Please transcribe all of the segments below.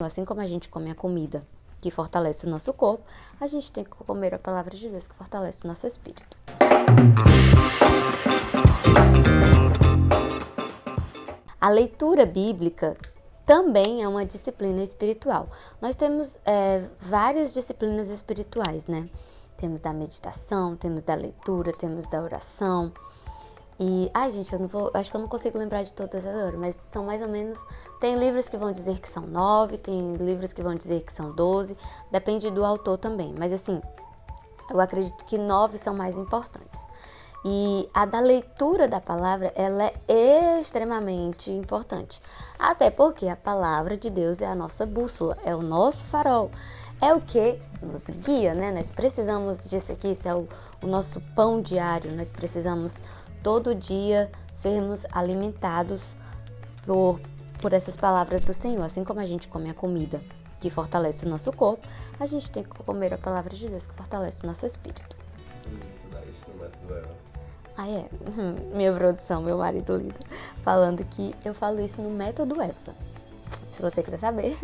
Assim como a gente come a comida que fortalece o nosso corpo, a gente tem que comer a palavra de Deus que fortalece o nosso espírito. A leitura bíblica também é uma disciplina espiritual. Nós temos várias disciplinas espirituais, né? Temos da meditação, temos da leitura, temos da oração. E, gente, acho que eu não consigo lembrar de todas agora, mas são mais ou menos, tem livros que vão dizer que são 9, tem livros que vão dizer que são 12, depende do autor também, mas assim, eu acredito que 9 são mais importantes. E a da leitura da palavra, ela é extremamente importante, até porque a palavra de Deus é a nossa bússola, é o nosso farol, é o que nos guia, né? Nós precisamos disso aqui, isso é o nosso pão diário, nós precisamos todo dia sermos alimentados por essas palavras do Senhor. Assim como a gente come a comida que fortalece o nosso corpo, a gente tem que comer a palavra de Deus que fortalece o nosso espírito. Minha produção, meu marido lindo, falando que eu falo isso no método EVA. Se você quiser saber,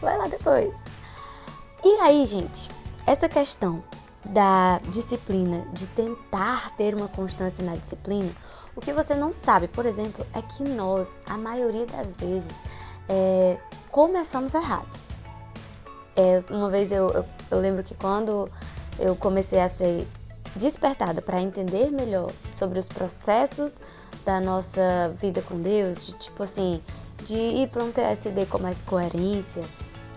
vai lá depois. E aí, gente, essa questão da disciplina, de tentar ter uma constância na disciplina, o que você não sabe, por exemplo, é que nós, a maioria das vezes, começamos errado. Uma vez eu lembro que quando eu comecei a ser despertada para entender melhor sobre os processos da nossa vida com Deus, de ir para um TSD com mais coerência,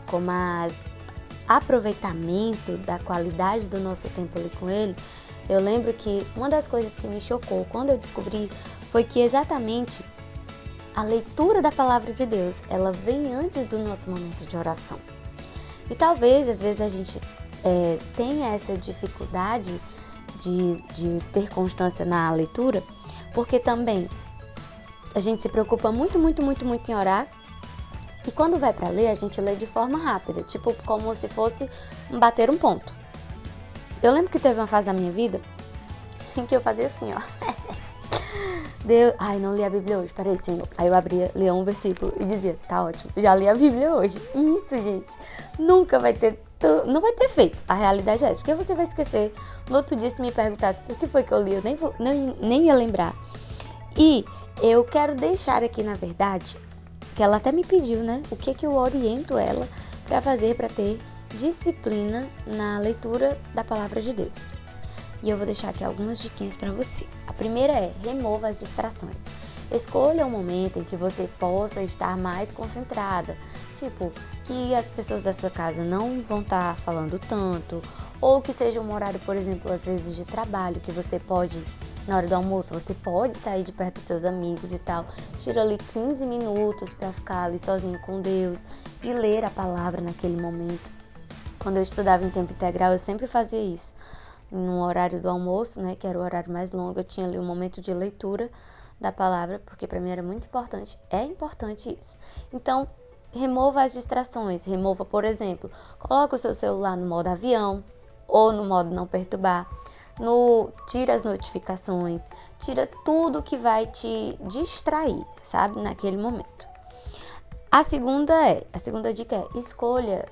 com mais aproveitamento da qualidade do nosso tempo ali com Ele, eu lembro que uma das coisas que me chocou quando eu descobri foi que exatamente a leitura da palavra de Deus, ela vem antes do nosso momento de oração. E talvez, às vezes, a gente tenha essa dificuldade de ter constância na leitura, porque também a gente se preocupa muito em orar. E quando vai para ler, a gente lê de forma rápida, tipo como se fosse bater um ponto. Eu lembro que teve uma fase da minha vida em que eu fazia assim, ó. Não li a Bíblia hoje, peraí, Senhor. Aí eu abria, lia um versículo e dizia, tá ótimo, já li a Bíblia hoje. E isso, gente, nunca vai ter, não vai ter feito. A realidade é essa, porque você vai esquecer. No outro dia, se me perguntasse o que foi que eu li, eu nem ia lembrar. E eu quero deixar aqui, na verdade, que ela até me pediu, né? O que eu oriento ela para fazer para ter disciplina na leitura da palavra de Deus. E eu vou deixar aqui algumas diquinhas para você. A primeira é: remova as distrações. Escolha um momento em que você possa estar mais concentrada. Tipo, que as pessoas da sua casa não vão estar falando tanto, ou que seja um horário, por exemplo, às vezes de trabalho, que você pode, na hora do almoço, você pode sair de perto dos seus amigos e tal. Tira ali 15 minutos para ficar ali sozinho com Deus e ler a palavra naquele momento. Quando eu estudava em tempo integral, eu sempre fazia isso. No horário do almoço, né, que era o horário mais longo, eu tinha ali um momento de leitura da palavra, porque para mim era muito importante. É importante isso. Então, remova as distrações. Remova, por exemplo, coloca o seu celular no modo avião ou no modo não perturbar. Tira as notificações, tira tudo que vai te distrair, sabe, naquele momento. A segunda dica é: escolha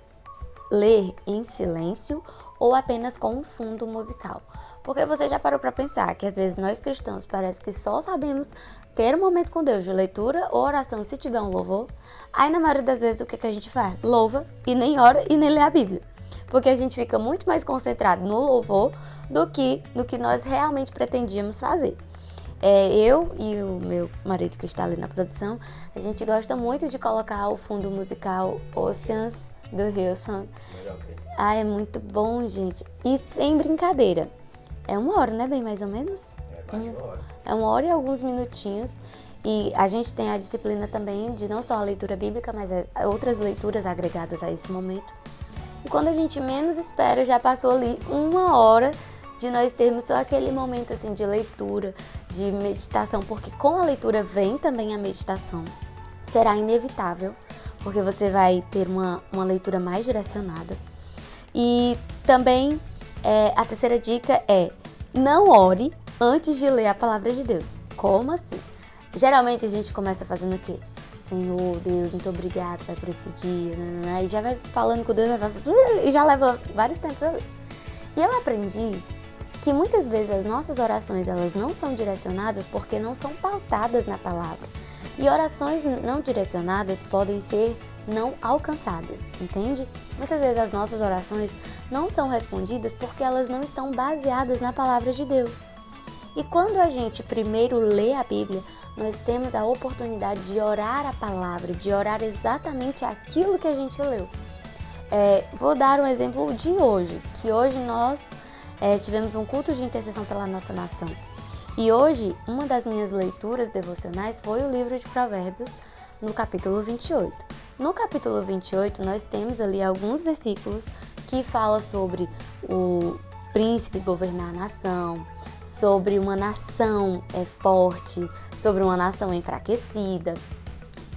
ler em silêncio ou apenas com um fundo musical. Porque você já parou para pensar que às vezes nós cristãos parece que só sabemos ter um momento com Deus de leitura ou oração se tiver um louvor. Aí na maioria das vezes o que a gente faz? Louva e nem ora e nem lê a Bíblia. Porque a gente fica muito mais concentrado no louvor do que nós realmente pretendíamos fazer. Eu e o meu marido, que está ali na produção, a gente gosta muito de colocar o fundo musical Oceans, do Hillsong. É muito bom, gente. E sem brincadeira. É 1 hora, né? Bem mais ou menos? É 1 hora e alguns minutinhos. E a gente tem a disciplina também de não só a leitura bíblica, mas outras leituras agregadas a esse momento. E quando a gente menos espera, já passou ali 1 hora de nós termos só aquele momento assim de leitura, de meditação, porque com a leitura vem também a meditação. Será inevitável, porque você vai ter uma leitura mais direcionada. E também a terceira dica é: não ore antes de ler a palavra de Deus. Como assim? Geralmente a gente começa fazendo o quê? Senhor, Deus, muito obrigado, Pai, por esse dia, e já vai falando com Deus, e já leva vários tempos ali. E eu aprendi que muitas vezes as nossas orações, elas não são direcionadas porque não são pautadas na palavra. E orações não direcionadas podem ser não alcançadas, entende? Muitas vezes as nossas orações não são respondidas porque elas não estão baseadas na palavra de Deus. E quando a gente primeiro lê a Bíblia, nós temos a oportunidade de orar a palavra, de orar exatamente aquilo que a gente leu. Vou dar um exemplo de hoje, que hoje nós tivemos um culto de intercessão pela nossa nação. E hoje, uma das minhas leituras devocionais foi o livro de Provérbios, no capítulo 28. No capítulo 28, nós temos ali alguns versículos que falam sobre o príncipe governar a nação, sobre uma nação forte, sobre uma nação enfraquecida.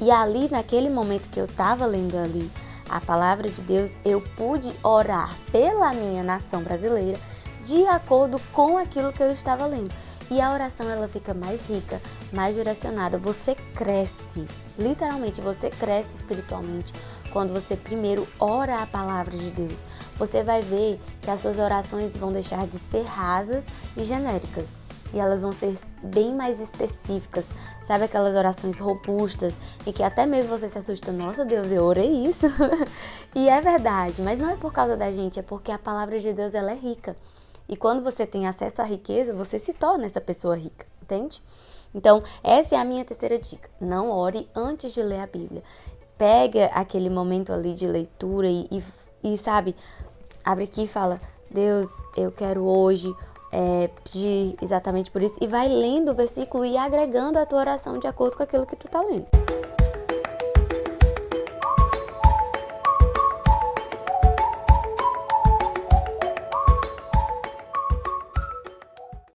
E ali, naquele momento que eu estava lendo ali a palavra de Deus, eu pude orar pela minha nação brasileira de acordo com aquilo que eu estava lendo. E a oração, ela fica mais rica, mais direcionada. Você cresce, literalmente, você cresce espiritualmente quando você primeiro ora a palavra de Deus. Você vai ver que as suas orações vão deixar de ser rasas e genéricas. E elas vão ser bem mais específicas. Sabe aquelas orações robustas em que até mesmo você se assusta. Nossa, Deus, eu orei isso. E é verdade, mas não é por causa da gente, é porque a palavra de Deus, ela é rica. E quando você tem acesso à riqueza, você se torna essa pessoa rica, entende? Então, essa é a minha terceira dica. Não ore antes de ler a Bíblia. Pega aquele momento ali de leitura e sabe, abre aqui e fala, Deus, eu quero hoje pedir exatamente por isso. E vai lendo o versículo e agregando a tua oração de acordo com aquilo que tu tá lendo.